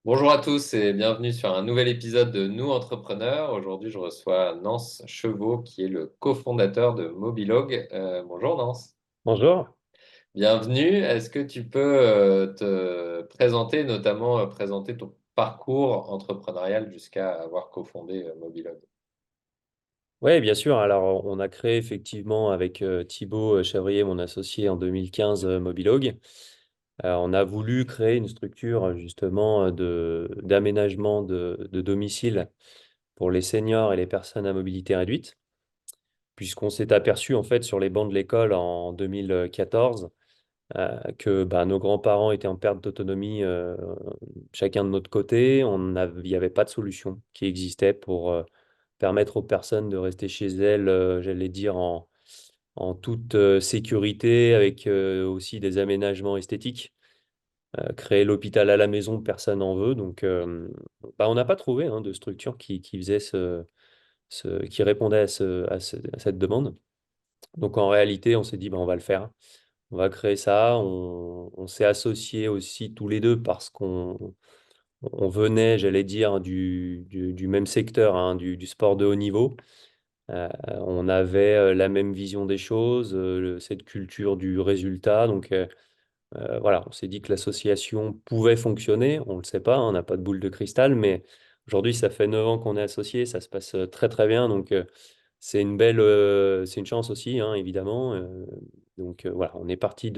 Bonjour à tous et bienvenue sur un nouvel épisode de Nous Entrepreneurs. Aujourd'hui, je reçois Nance Chevaux, qui est le cofondateur de Mobilog. Bonjour Nance. Bonjour. Bienvenue. Est-ce que tu peux te présenter, notamment présenter ton parcours entrepreneurial jusqu'à avoir cofondé Mobilog? Oui, bien sûr. Alors, on a créé effectivement avec Thibaut Chevrier, mon associé, en 2015, Mobilog. On a voulu créer une structure justement d'aménagement de domicile pour les seniors et les personnes à mobilité réduite, puisqu'on s'est aperçu en fait sur les bancs de l'école en 2014 que nos grands-parents étaient en perte d'autonomie, chacun de notre côté. Il n'y avait pas de solution qui existait pour permettre aux personnes de rester chez elles, j'allais dire, en toute sécurité, avec aussi des aménagements esthétiques. Créer l'hôpital à la maison, personne n'en veut. Donc, on n'a pas trouvé de structure qui faisait qui répondait à cette demande. Donc, en réalité, on s'est dit, on va le faire. On va créer ça. On s'est associés aussi tous les deux parce qu'on venait, j'allais dire, du même secteur, du sport de haut niveau. On avait la même vision des choses, cette culture du résultat. Donc voilà, on s'est dit que l'association pouvait fonctionner. On ne le sait pas, on n'a pas de boule de cristal, mais aujourd'hui, ça fait 9 ans qu'on est associés, ça se passe très très bien. Donc c'est une chance aussi, évidemment. Donc voilà, on est parti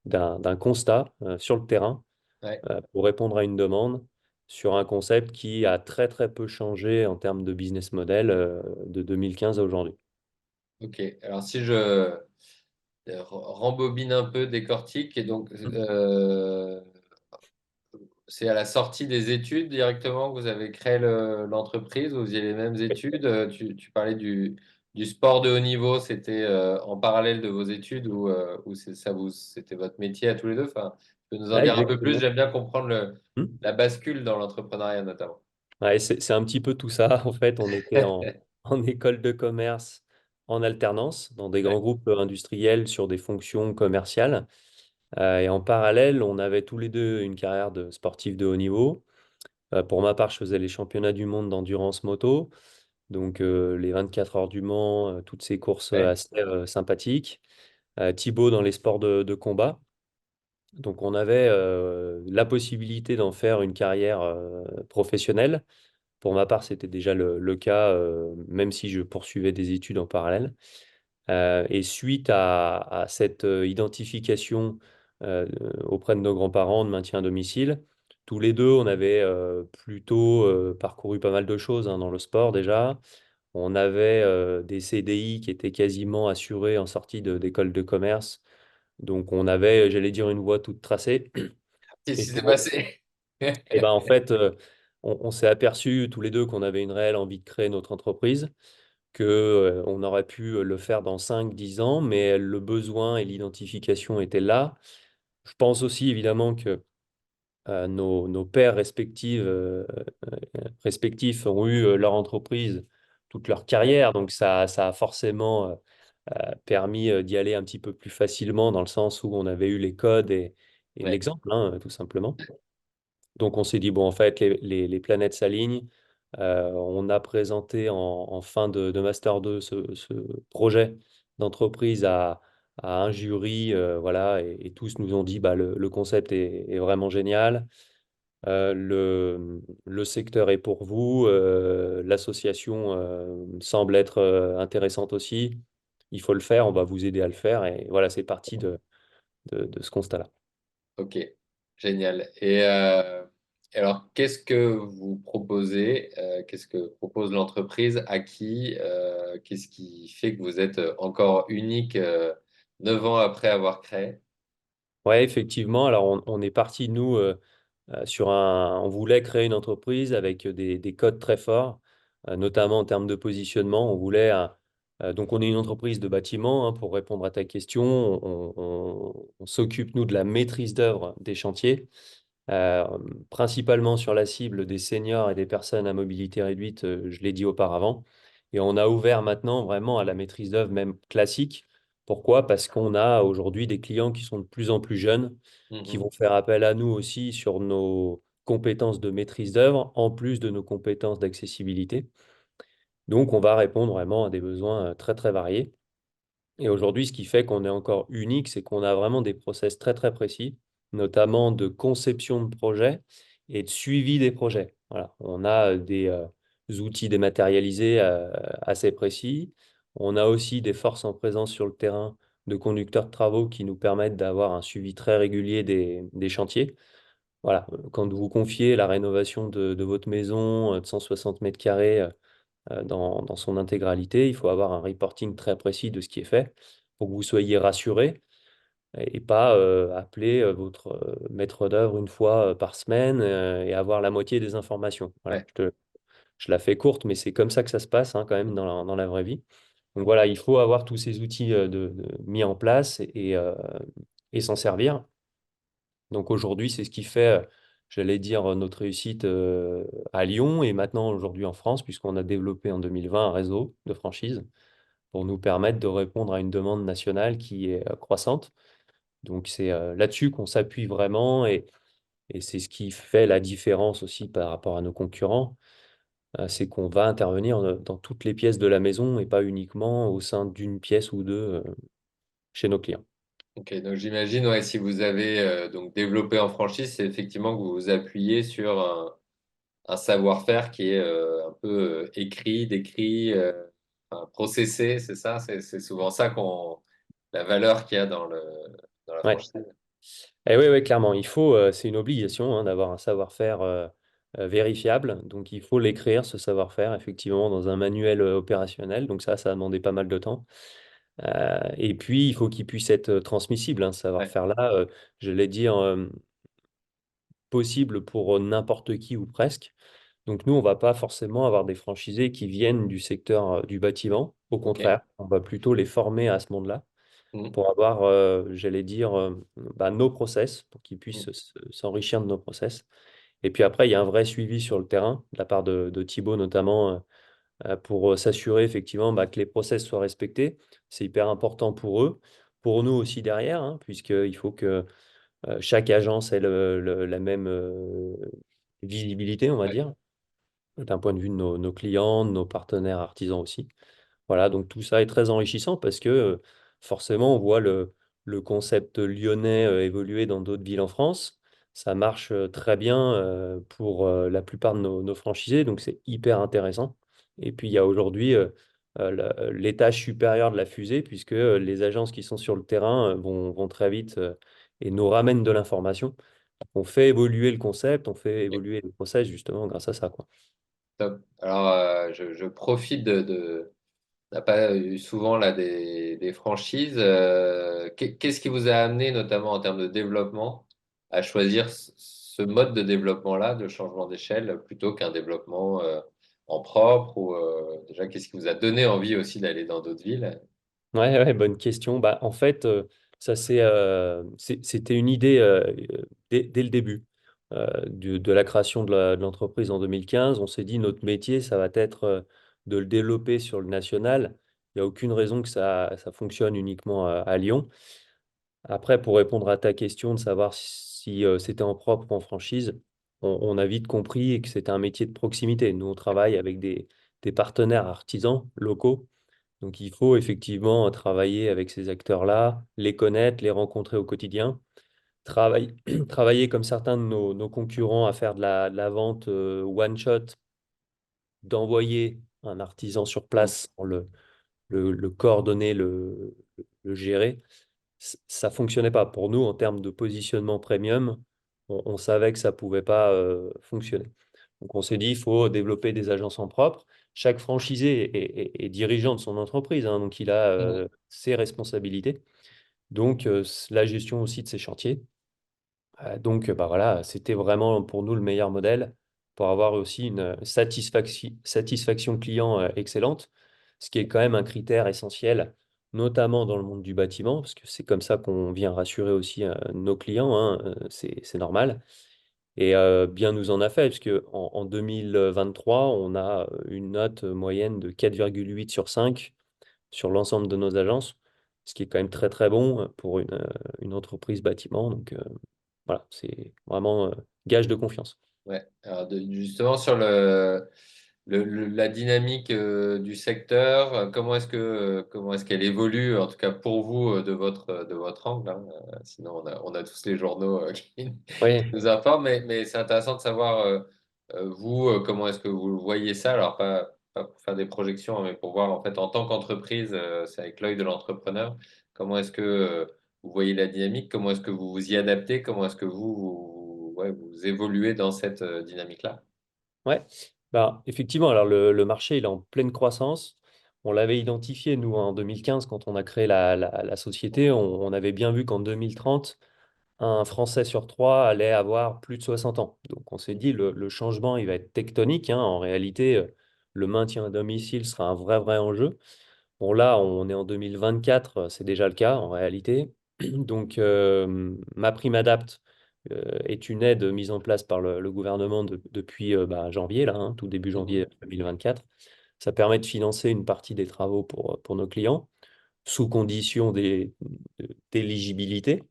d'un constat sur le terrain Ouais, pour répondre à une demande sur un concept qui a très très peu changé en termes de business model de 2015 à aujourd'hui. ok. Alors si je rembobine un peu, décortique, et donc c'est à la sortie des études directement que vous avez créé l'entreprise, vous faisiez les mêmes études. Tu parlais du sport de haut niveau, c'était en parallèle de vos études ou c'était votre métier à tous les deux. Enfin, tu peux nous en Ah, dire un peu plus? exactement. J'aime bien comprendre Hmm. la bascule dans l'entrepreneuriat notamment. Ouais, c'est un petit peu tout ça. En fait, on était en école de commerce en alternance dans des Ouais. grands groupes industriels sur des fonctions commerciales. Et en parallèle, on avait tous les deux une carrière de sportif de haut niveau. Pour ma part, je faisais les championnats du monde d'endurance moto, donc les 24 heures du Mans, toutes ces courses Ouais. assez sympathiques. Thibaut dans les sports de combat. Donc on avait la possibilité d'en faire une carrière professionnelle. Pour ma part, c'était déjà le cas, même si je poursuivais des études en parallèle. Et suite à cette identification auprès de nos grands-parents de maintien à domicile, tous les deux, on avait plutôt parcouru pas mal de choses dans le sport déjà. On avait des CDI qui étaient quasiment assurés en sortie d'école de commerce. Donc on avait, j'allais dire, une voie toute tracée. Qu'est-ce Et qui s'est pour, passé? et ben en fait, on s'est aperçu tous les deux qu'on avait une réelle envie de créer notre entreprise, que, on aurait pu le faire dans 5 10 ans, mais le besoin et l'identification étaient là. Je pense aussi évidemment que nos pères respectifs ont eu leur entreprise toute leur carrière, donc ça a forcément permis d'y aller un petit peu plus facilement dans le sens où on avait eu les codes et Ouais. l'exemple, tout simplement. Donc on s'est dit, bon, en fait, les planètes s'alignent. On a présenté en fin de Master 2 ce projet d'entreprise à un jury, voilà, et tous nous ont dit, le concept est vraiment génial. Le secteur est pour vous. L'association semble être intéressante aussi. Il faut le faire, on va vous aider à le faire. Et voilà, c'est parti de ce constat-là. Ok, génial. Alors, qu'est-ce que vous proposez? Qu'est-ce que propose l'entreprise? À qui? Qu'est-ce qui fait que vous êtes encore unique 9 ans après avoir créé? Ouais, effectivement. Alors, on est parti, nous, on voulait créer une entreprise avec des codes très forts, notamment en termes de positionnement. Donc, on est une entreprise de bâtiment, pour répondre à ta question. On s'occupe, nous, de la maîtrise d'œuvre des chantiers, euh, principalement sur la cible des seniors et des personnes à mobilité réduite, je l'ai dit auparavant. Et on a ouvert maintenant vraiment à la maîtrise d'œuvre même classique. Pourquoi? Parce qu'on a aujourd'hui des clients qui sont de plus en plus jeunes, qui Mhm. vont faire appel à nous aussi sur nos compétences de maîtrise d'œuvre en plus de nos compétences d'accessibilité. Donc, on va répondre vraiment à des besoins très, très variés. Et aujourd'hui, ce qui fait qu'on est encore unique, c'est qu'on a vraiment des process très, très précis, notamment de conception de projet et de suivi des projets. Voilà. On a des outils dématérialisés assez précis. On a aussi des forces en présence sur le terrain de conducteurs de travaux qui nous permettent d'avoir un suivi très régulier des chantiers. Voilà. Quand vous confiez la rénovation de votre maison de 160 mètres carrés dans son intégralité. Il faut avoir un reporting très précis de ce qui est fait pour que vous soyez rassuré et pas appeler votre maître d'œuvre une fois par semaine et avoir la moitié des informations. Voilà, Ouais. je la fais courte, mais c'est comme ça que ça se passe hein, quand même dans la vraie vie. Donc voilà, il faut avoir tous ces outils mis en place et s'en servir. Donc aujourd'hui, c'est ce qui fait, j'allais dire, notre réussite à Lyon et maintenant aujourd'hui en France, puisqu'on a développé en 2020 un réseau de franchises pour nous permettre de répondre à une demande nationale qui est croissante. Donc c'est là-dessus qu'on s'appuie vraiment et c'est ce qui fait la différence aussi par rapport à nos concurrents, c'est qu'on va intervenir dans toutes les pièces de la maison et pas uniquement au sein d'une pièce ou deux chez nos clients. Ok, donc j'imagine, ouais, si vous avez donc développé en franchise, c'est effectivement que vous vous appuyez sur un savoir-faire qui est un peu écrit, décrit, enfin, processé, c'est ça? C'est souvent ça la valeur qu'il y a dans la Ouais. franchise. Et oui, oui, clairement, c'est une obligation hein, d'avoir un savoir-faire vérifiable. Donc, il faut l'écrire, ce savoir-faire, effectivement, dans un manuel opérationnel. Donc, ça a demandé pas mal de temps. Et puis, il faut qu'il puisse être transmissible, hein, ce Ouais, savoir-faire-là, j'allais dire, possible pour n'importe qui ou presque. Donc, nous, on va pas forcément avoir des franchisés qui viennent du secteur du bâtiment. Au ok. contraire, on va plutôt les former à ce monde-là Mhm, pour avoir, j'allais dire, nos process, pour qu'ils puissent mhm. s'enrichir de nos process. Et puis après, il y a un vrai suivi sur le terrain, de la part de Thibaut notamment, pour s'assurer effectivement que les process soient respectés. C'est hyper important pour eux, pour nous aussi derrière, hein, puisqu'il faut que chaque agence ait la même visibilité, on va Ouais, dire, d'un point de vue de nos clients, de nos partenaires artisans aussi. Voilà, donc tout ça est très enrichissant parce que forcément, on voit le concept lyonnais évoluer dans d'autres villes en France. Ça marche très bien pour la plupart de nos franchisés, donc c'est hyper intéressant. Et puis, il y a aujourd'hui l'étage supérieur de la fusée, puisque les agences qui sont sur le terrain vont très vite et nous ramènent de l'information. On fait évoluer le concept, on fait ok, évoluer le process justement grâce à ça, quoi. top. Alors, je profite on n'a pas eu souvent là des franchises. Qu'est-ce qui vous a amené, notamment en termes de développement, à choisir ce mode de développement-là, de changement d'échelle, plutôt qu'un développement en propre ou déjà, qu'est-ce qui vous a donné envie aussi d'aller dans d'autres villes? Ouais, ouais, bonne question. Bah, en fait, c'était une idée dès le début de la création de l'entreprise en 2015. On s'est dit, notre métier, ça va être de le développer sur le national. Il n'y a aucune raison que ça fonctionne uniquement à Lyon. Après, pour répondre à ta question de savoir si c'était en propre ou en franchise, on a vite compris que c'était un métier de proximité. Nous, on travaille avec des partenaires artisans locaux donc, il faut effectivement travailler avec ces acteurs-là, les connaître, les rencontrer au quotidien, travailler comme certains de nos concurrents à faire de la vente one-shot, d'envoyer un artisan sur Mm. place pour le coordonner, le gérer. Ça ne fonctionnait pas. Pour nous, en termes de positionnement premium, on savait que ça ne pouvait pas fonctionner. Donc, on s'est dit, il faut développer des agences en propre. Chaque franchisé est dirigeant de son entreprise, hein, donc il a Mm. ses responsabilités. Donc, la gestion aussi de ses chantiers. Donc, bah voilà, c'était vraiment pour nous le meilleur modèle pour avoir aussi une satisfaction client excellente, ce qui est quand même un critère essentiel, notamment dans le monde du bâtiment, parce que c'est comme ça qu'on vient rassurer aussi nos clients, hein, c'est normal. Et bien nous en a fait, puisque en 2023, on a une note moyenne de 4,8 sur 5 sur l'ensemble de nos agences, ce qui est quand même très très bon pour une entreprise bâtiment. Donc voilà, c'est vraiment gage de confiance. Ouais. Alors, justement, sur la dynamique du secteur, comment est-ce qu'elle évolue, en tout cas pour vous, de votre angle, hein. Sinon, on a tous les journaux qui Oui, nous informent, mais c'est intéressant de savoir, vous, comment est-ce que vous voyez ça. Alors, pas pour faire des projections, hein, mais pour voir, en fait, en tant qu'entreprise, c'est avec l'œil de l'entrepreneur, comment est-ce que vous voyez la dynamique, comment est-ce que vous vous y adaptez, comment est-ce que ouais, vous évoluez dans cette dynamique-là. ouais. Ben, effectivement, alors le marché il est en pleine croissance. On l'avait identifié, nous, en 2015, quand on a créé la société. On avait bien vu qu'en 2030, un Français sur trois allait avoir plus de 60 ans. Donc on s'est dit, le changement, il va être tectonique, hein. En réalité, le maintien à domicile sera un vrai, vrai enjeu. Bon, là, on est en 2024, c'est déjà le cas en réalité. Donc, MaPrimeAdapt est une aide mise en place par le gouvernement depuis janvier, là, hein, tout début Mhm. janvier 2024. Ça permet de financer une partie des travaux pour nos clients, sous condition d'éligibilité.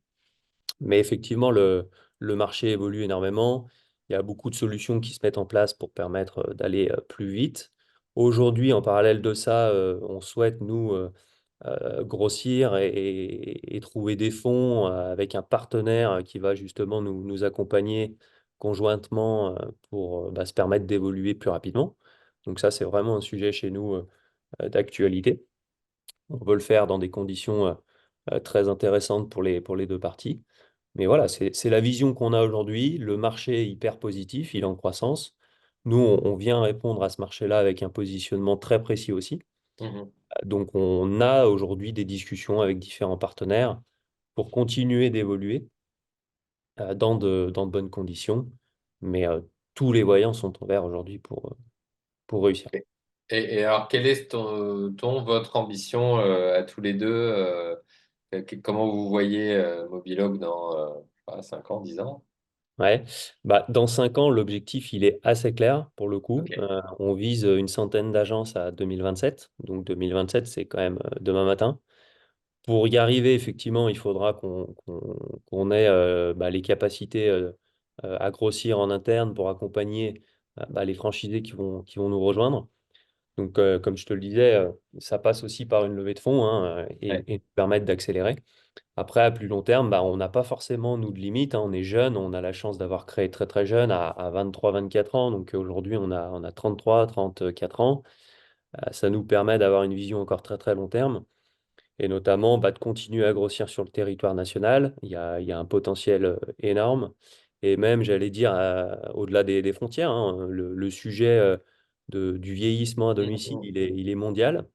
Mais effectivement, le marché évolue énormément. Il y a beaucoup de solutions qui se mettent en place pour permettre d'aller plus vite. Aujourd'hui, en parallèle de ça, on souhaite, nous, grossir et trouver des fonds avec un partenaire qui va justement nous accompagner conjointement pour se permettre d'évoluer plus rapidement. Donc ça, c'est vraiment un sujet chez nous d'actualité. On veut le faire dans des conditions très intéressantes pour les deux parties. Mais voilà, c'est la vision qu'on a aujourd'hui. Le marché est hyper positif, il est en croissance. Nous, on vient répondre à ce marché-là avec un positionnement très précis aussi. Mhm. Donc, on a aujourd'hui des discussions avec différents partenaires pour continuer d'évoluer dans de bonnes conditions. Mais tous les voyants sont ouverts aujourd'hui pour réussir. Et alors, quelle est votre ambition à tous les deux? Comment vous voyez Mobilog dans je sais pas, 5 ans, 10 ans? Ouais. Dans 5 ans, l'objectif, il est assez clair pour le coup. Ok. On vise une centaine d'agences à 2027. Donc 2027, c'est quand même demain matin. Pour y arriver, effectivement, il faudra qu'on ait les capacités à grossir en interne pour accompagner les franchisés qui vont nous rejoindre. Donc, comme je te le disais, ça passe aussi par une levée de fonds, hein, Ouais. et nous permettre d'accélérer. Après, à plus long terme, on n'a pas forcément, nous, de limite, hein. On est jeune, on a la chance d'avoir créé très très jeune, à 23-24 ans. Donc aujourd'hui, on a 33-34 ans. Ça nous permet d'avoir une vision encore très très long terme et notamment de continuer à grossir sur le territoire national. Il y a un potentiel énorme. Et même, j'allais dire, au-delà des frontières, hein, le sujet du vieillissement à domicile, Mhm. il est mondial.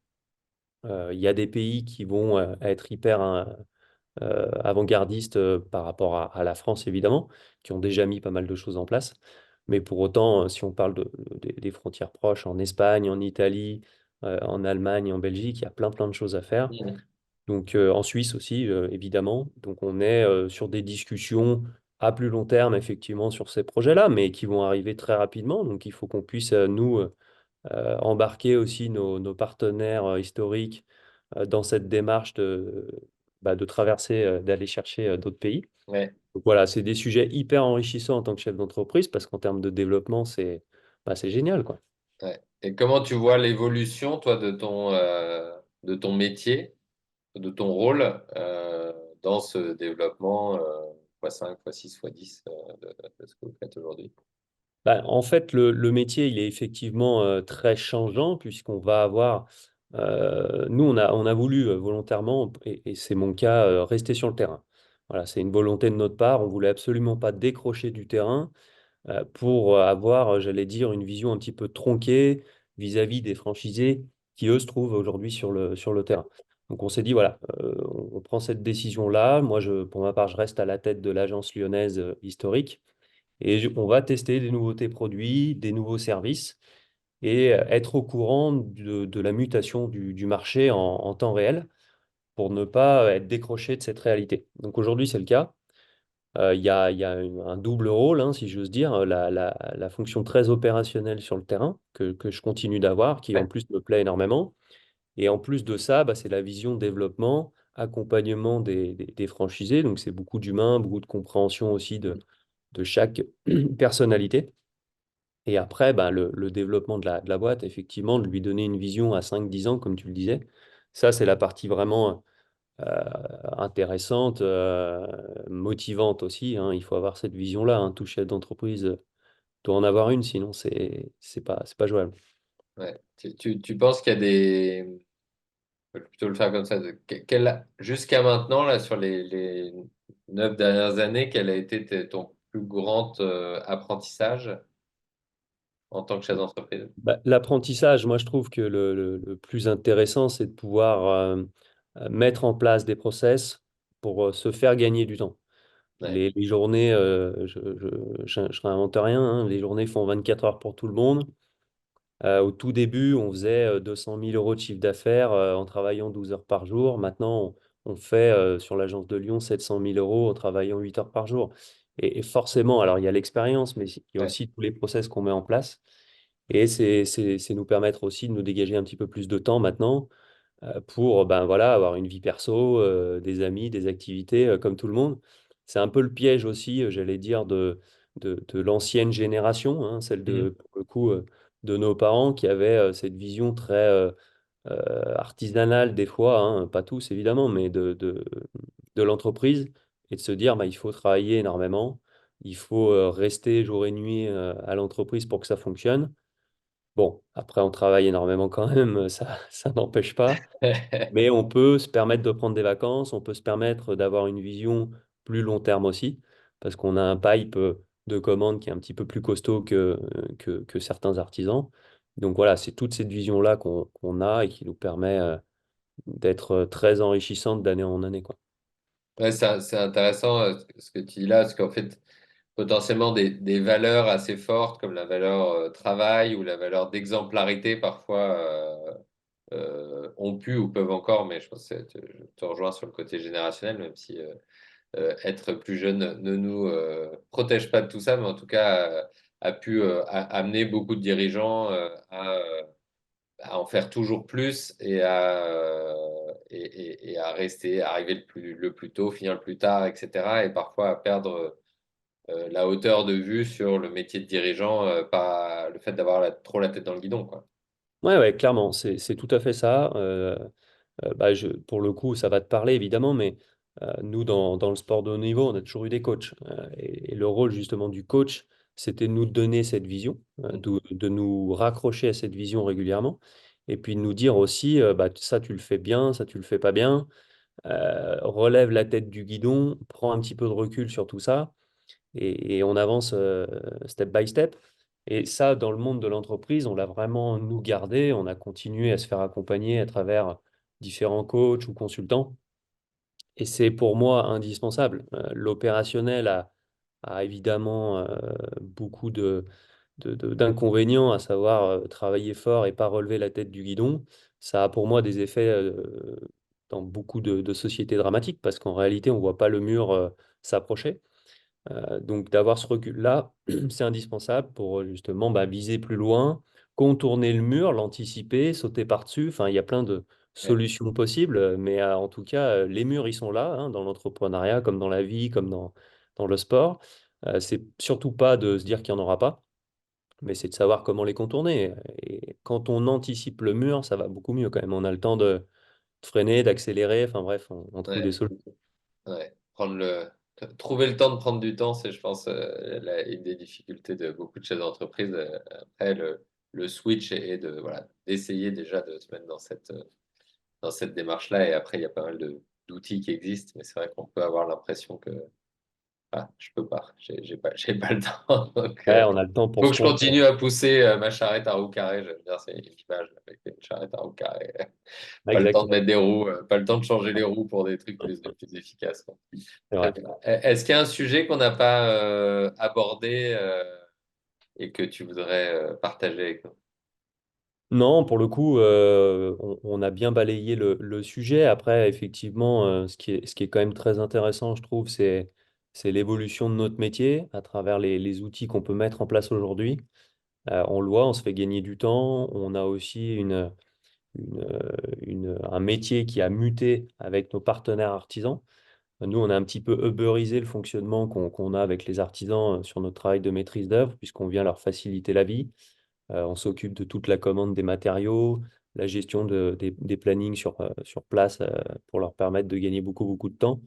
Il y a des pays qui vont être hyper avant-gardistes par rapport à la France, évidemment, qui ont déjà mis pas mal de choses en place. Mais pour autant, si on parle des frontières proches, en Espagne, en Italie, en Allemagne, en Belgique, il y a plein plein de choses à faire. Mhm. Donc en Suisse aussi, évidemment. Donc on est sur des discussions à plus long terme, effectivement, sur ces projets-là, mais qui vont arriver très rapidement. Donc il faut qu'on puisse, nous, embarquer aussi nos partenaires historiques dans cette démarche de traverser, d'aller chercher d'autres pays. Ouais. Donc voilà, c'est des sujets hyper enrichissants en tant que chef d'entreprise parce qu'en termes de développement, c'est génial, quoi. Ouais. Et comment tu vois l'évolution, toi, de ton métier, de ton rôle dans ce développement x5, x6, x10 de ce que vous faites aujourd'hui? En fait, le métier, il est effectivement très changeant puisqu'on va avoir, nous, on a voulu volontairement, et c'est mon cas, rester sur le terrain. Voilà, c'est une volonté de notre part. On voulait absolument pas décrocher du terrain pour avoir, j'allais dire, une vision un petit peu tronquée vis-à-vis des franchisés qui, eux, se trouvent aujourd'hui sur le terrain. Donc on s'est dit, voilà, on prend cette décision-là. Moi, pour ma part, je reste à la tête de l'agence lyonnaise historique. Et on va tester des nouveautés produits, des nouveaux services et être au courant de la mutation du marché en temps réel pour ne pas être décroché de cette réalité. Donc aujourd'hui, c'est le cas. Il y a un double rôle, hein, si j'ose dire, la fonction très opérationnelle sur le terrain que je continue d'avoir, qui en Ouais. plus me plaît énormément. Et en plus de ça, c'est la vision développement, accompagnement des franchisés. Donc c'est beaucoup d'humain, beaucoup de compréhension aussi de chaque personnalité. Et après, ben, le développement de la boîte, effectivement, de lui donner une vision à 5 10 ans, comme tu le disais, ça, c'est la partie vraiment intéressante, motivante aussi, hein. Il faut avoir cette vision-là, hein. Tout chef d'entreprise doit en avoir une, sinon c'est pas jouable. Ouais. Tu penses qu'il y a des... Je vais plutôt le faire comme ça. Jusqu'à maintenant, là, sur les 9 dernières années, quel a été ton plus grand apprentissage en tant que chef d'entreprise? Bah, l'apprentissage, moi je trouve que le plus intéressant, c'est de pouvoir mettre en place des process pour se faire gagner du temps. Ouais, Les journées, je réinvente rien, hein. Les journées font 24 heures pour tout le monde. Au tout début, on faisait 200 000 euros de chiffre d'affaires en travaillant 12 heures par jour. Maintenant, on fait sur l'agence de Lyon 700 000 euros en travaillant 8 heures par jour. Et forcément, alors il y a l'expérience, mais il y a ouais. aussi tous les process qu'on met en place. Et c'est nous permettre aussi de nous dégager un petit peu plus de temps maintenant pour ben, voilà, avoir une vie perso, des amis, des activités comme tout le monde. C'est un peu le piège aussi, j'allais dire, de l'ancienne génération, hein, celle Mhm. de, pour le coup, de nos parents qui avaient cette vision très artisanale des fois, hein, pas tous évidemment, mais de l'entreprise et de se dire bah, il faut travailler énormément, il faut rester jour et nuit à l'entreprise pour que ça fonctionne. Bon, après, on travaille énormément quand même, ça n'empêche pas. Mais on peut se permettre de prendre des vacances, on peut se permettre d'avoir une vision plus long terme aussi, parce qu'on a un pipe de commandes qui est un petit peu plus costaud que certains artisans. Donc voilà, c'est toute cette vision-là qu'on a et qui nous permet d'être très enrichissante d'année en année, quoi. Ouais, c'est intéressant ce que tu dis là, parce qu'en fait, potentiellement des valeurs assez fortes comme la valeur travail ou la valeur d'exemplarité parfois ont pu ou peuvent encore, mais je pense que je te rejoins sur le côté générationnel, même si être plus jeune ne nous protège pas de tout ça, mais en tout cas a pu amener beaucoup de dirigeants à en faire toujours plus et à rester, arriver le plus tôt, finir le plus tard, etc. Et parfois à perdre la hauteur de vue sur le métier de dirigeant par le fait d'avoir trop la tête dans le guidon, quoi. Ouais, ouais, clairement, c'est tout à fait ça. Bah, pour le coup, ça va te parler évidemment, mais nous, dans le sport de haut niveau, on a toujours eu des coachs. Et le rôle justement du coach, c'était de nous donner cette vision, de nous raccrocher à cette vision régulièrement, et puis de nous dire aussi, bah, ça tu le fais bien, ça tu le fais pas bien, relève la tête du guidon, prends un petit peu de recul sur tout ça, et on avance step by step. Et ça, dans le monde de l'entreprise, on l'a vraiment nous gardé, on a continué à se faire accompagner à travers différents coachs ou consultants. Et c'est pour moi indispensable. L'opérationnel a évidemment beaucoup d'inconvénients, à savoir travailler fort et pas relever la tête du guidon. Ça a pour moi des effets dans beaucoup de sociétés dramatiques parce qu'en réalité, on ne voit pas le mur s'approcher. Donc d'avoir ce recul-là, c'est indispensable pour justement bah, viser plus loin, contourner le mur, l'anticiper, sauter par-dessus. Enfin, il y a plein de Ouais. solutions possibles, mais en tout cas, les murs, ils sont là, hein, dans l'entrepreneuriat, comme dans la vie, comme dans le sport. C'est surtout pas de se dire qu'il n'y en aura pas, mais c'est de savoir comment les contourner. Et quand on anticipe le mur, ça va beaucoup mieux quand même. On a le temps de freiner, d'accélérer. Enfin bref, on trouve des Ouais. solutions. Ouais. Trouver le temps de prendre du temps, c'est, je pense, une des difficultés de beaucoup de chefs d'entreprise. Après, le switch est de, voilà, d'essayer déjà de se mettre dans cette démarche-là. Et après, il y a pas mal d'outils qui existent, mais c'est vrai qu'on peut avoir l'impression que ah, je peux pas, j'ai pas le temps. Donc, Ouais, on a le temps pour faut se que je construire. continue à pousser ma charrette à roue carrée. J'aime bien cette image avec une charrette à roue carrée. Pas le temps de Exactement. mettre des roues, pas le temps de changer les roues pour des trucs plus efficaces, quoi. C'est Très vrai. bien. Est-ce qu'il y a un sujet qu'on n'a pas abordé et que tu voudrais partager avec nous? Non, pour le coup, on a bien balayé le sujet. Après, effectivement, ce qui est quand même très intéressant, je trouve, c'est l'évolution de notre métier à travers les outils qu'on peut mettre en place aujourd'hui. On le voit, on se fait gagner du temps. On a aussi un métier qui a muté avec nos partenaires artisans. Nous, on a un petit peu uberisé le fonctionnement qu'on a avec les artisans sur notre travail de maîtrise d'œuvre, puisqu'on vient leur faciliter la vie. On s'occupe de toute la commande des matériaux, la gestion des plannings sur place pour leur permettre de gagner beaucoup, beaucoup de temps.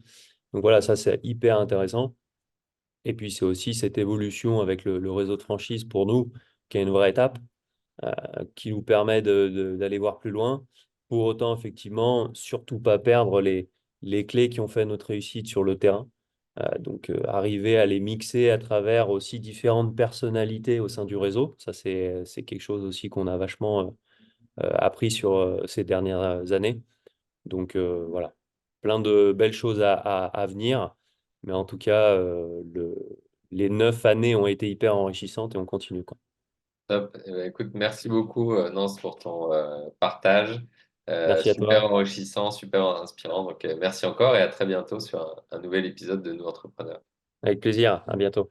Donc voilà, ça, c'est hyper intéressant. Et puis, c'est aussi cette évolution avec le réseau de franchise pour nous, qui est une vraie étape, euh, qui nous permet d'aller voir plus loin. Pour autant, effectivement, surtout pas perdre les clés qui ont fait notre réussite sur le terrain. Donc, arriver à les mixer à travers aussi différentes personnalités au sein du réseau. Ça, c'est quelque chose aussi qu'on a vachement appris sur ces dernières années. Donc, voilà, plein de belles choses à venir. Mais en tout cas, les 9 années ont été hyper enrichissantes et on continue, quoi. Top. Eh ben, écoute, merci beaucoup, Nance, pour ton partage. Merci à Super toi. enrichissant, super inspirant. Donc, merci encore et à très bientôt sur un nouvel épisode de Nous Entrepreneurs. Avec plaisir. À bientôt.